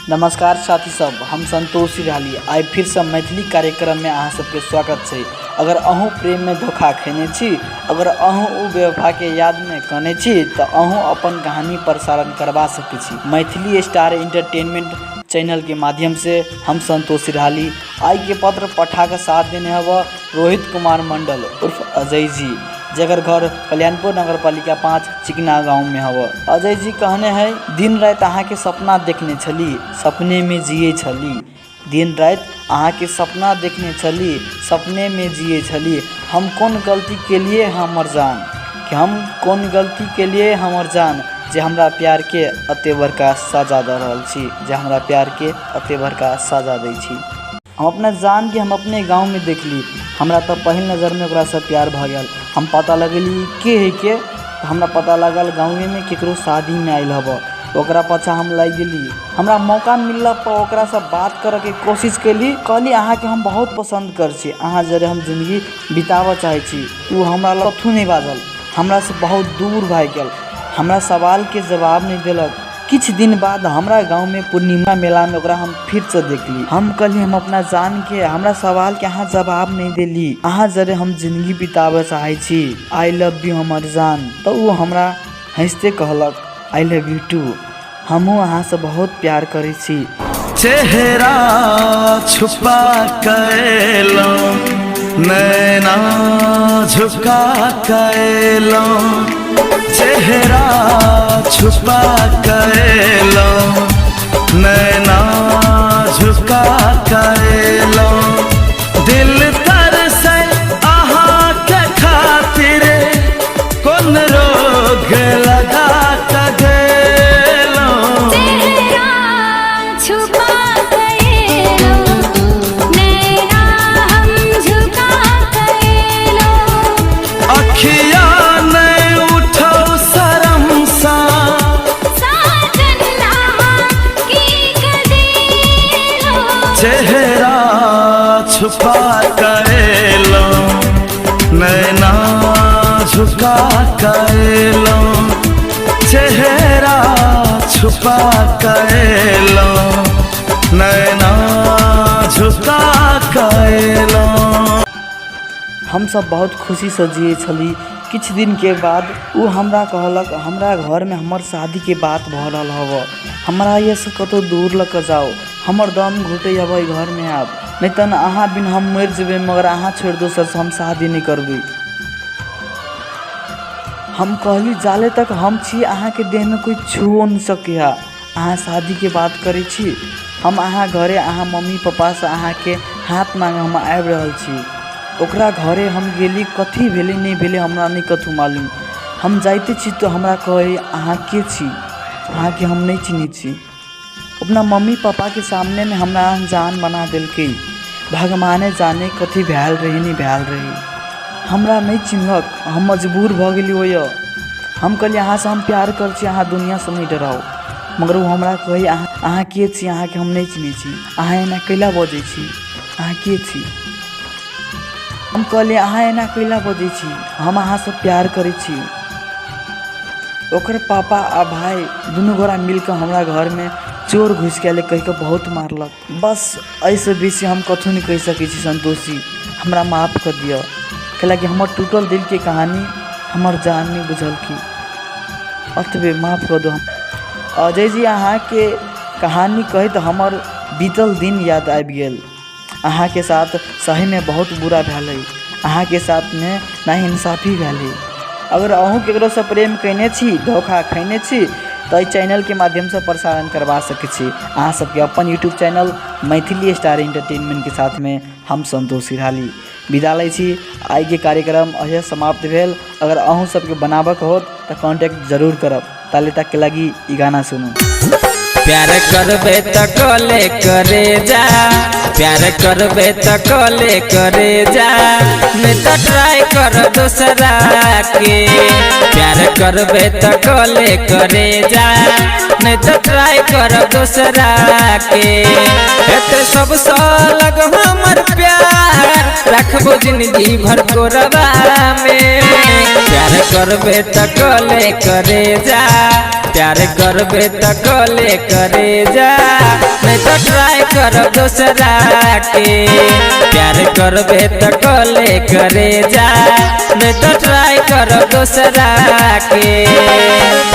नमस्कार साथी सब, हम संतोष सिरहाली आइ फिर से मैथिली कार्यक्रम में अहाँ सबके स्वागत है। अगर अहूँ प्रेम में धोखा खेने छी, अगर अहूँ उ बेवफा के याद में कने छी तो अहूँ अपन कहानी प्रसारण करवा सके छी मैथिली स्टार एंटरटेनमेंट चैनल के माध्यम से। हम संतोष सिरहाली आई के पत्र पठा के साथ देने हव रोहित कुमार मंडल उर्फ अजय जी, जगर घर कल्याणपुर नगर पालिका 5 चिकना गांव में हव। अजय जी कहने हैं, दिन रात अहाँ के सपना देखने छली, सपने में जिए छली। दिन रात अहाँ के सपना देखने छली, सपने में जिए छली। हम कौन गलती के लिए हमर जान, कि हम कौन गलती के लिए हमर जान, जे हमरा प्यार के अते बड़का सजा दे रहल छी, जे हमरा प्यार के अते बड़का सजा दै छी। हम अपना जान के हम अपने गांव में देखली, हमरा तो पहल नज़र में ओकरा से प्यार भ गया। हम पता लगेली के है के, हमरा पता लगल गाँव में केकरो शादी में आयल हब। ओकरा पाछा हम लग गेली, हमरा मौका मिलला पर ओकरा से बात करे के कोशिश कैली। कहली अहाँ के हम बहुत पसंद कर छी, अहाँ जरे हम जिंदगी बितावे चाहे छी। उ हमरा कथू नहीं बाजल, हमरा से बहुत दूर भाग गया, हमरा सवाल के जवाब नहीं दिलक। कुछ दिन बाद हमरा गांव में पूर्णिमा मेला में ओकरा हम फिर से देखली। हम कहली हम अपना जान के हमरा सवाल के अहाँ जवाब नहीं देली, अहाँ जरे हम जिंदगी बितावे चाहे छी, आई लव यू हमर जान। तो वो हमरा हंसते कहलक आई लव यू टू, हमहू अहाँ से बहुत प्यार करे छी। चेहरा छुपा कैलो, नैना झुका कैलो, चेहरा छुपा कैलो, नैना झुका कैलो। दिल तरसे अहाँ के खातिर कोन रोग लगा गेलो। चेहरा छुपा कैलो, नैना हम झुका कैलो। अखिया नहीं उठो शरम सा, साजना की कदेलो। चेहरा छुपा कैलो, नैना झुका कैलो, चेहरा छुपा कैलो, नैना झुका कैलो। हम सब बहुत खुशी से जिए छली। कुछ दिन के बाद वो हमरा कहलक हमरा घर में हमर शादी के बात भ रहल हव, हमरा ये से कतो दूर लग जाओ, हमर दम घुटे अब घर में आब, नहीं तो अहाँ बिन हम मर जेबे, मगर अहाँ छोड़ दोसर से हम शादी नहीं करबे। हम कहली जाले तक हम छी, अहाँ के देह में कोई छुओ नहीं सके, अहाँ शादी के बात करे छी। हम अहाँ घरे अहाँ मम्मी पापा से अहाँ के हाथ मांगे हम आबि रहल छी। ओकरा घरे हम गेली, कथी भेले नहीं भेले हमरा नहीं कथू मालूम। हम जाते छी तो हमरा कहे अहाँ के छी, अहाँ के हम नहीं चिन्हे छी। अपना मम्मी पापा के सामने में हमरा अनजान बना दिलके, भगवाने जाने कथी भैल रही नहीं भैल रही, हमरा नहीं चिन्हक। हम मजबूर भ गेली ओय। हम कहली अहाँ से हम प्यार कर छी, अहाँ दुनिया से नहीं डराओ, मगर वो हमरा कहे अहाँ के छी, अहाँ के हम नहीं चिन्हे छी, अहाँ एना कैला बजै छी, अहाँ के छी। हम कहले अहाँ एना कैला बजै छी, हम अहाँ से प्यार करे छी। ओकर पापा आ भाई दुनू गोरा मिलकर हमरा घर में चोर घुस के कह के बहुत मारलक। बस ऐसे बेसी हम कथू नहीं कह सके छी। संतोषी हमरा माफ़ कर दिया, कैला कि हमर टूटल दिल के कहानी हमर जान नहीं बुझल की, अतबे माफ़ कर दो। अजय जी अहाँ के कहानी कहे तो हमर बीतल दिन याद आबि गेल। अहाँ के साथ सही में बहुत बुरा भेलै, अहाँ के साथ में नाइंसाफी भेलै। अगर अहूँ केकरो से प्रेम कैने छी, धोखा खैने छी, तो इस चैनल के माध्यम से प्रसारण करवा सके छी। अहाँ सबके अपन YouTube channel Maithili star entertainment के साथ में हम संतोष सिरहाली विदा लै छी। आइ के कार्यक्रम अहे समाप्त भेल। अगर अहूँ सबके बनाबक हो तो कांटेक्ट जरूर करब। ताले तक के लगी ई गाना सुनू। प्यार करबे त कले करे जा, प्यार करबे त कले करे जा, नहीं तो ट्राई कर दूसरा के। प्यार करबे त कले करे जा, नहीं तो ट्राई कर दूसरा के। एते सब लग हमर प्यार रखबो जिंदगी भर को रवा में। प्यार करबे त कले करे जा, प्यार करबे त कले करे जा, नहीं तो ट्राई कर दूसरा के। प्यार करबे त कले करे जा, नहीं तो ट्राई कर दूसरा के।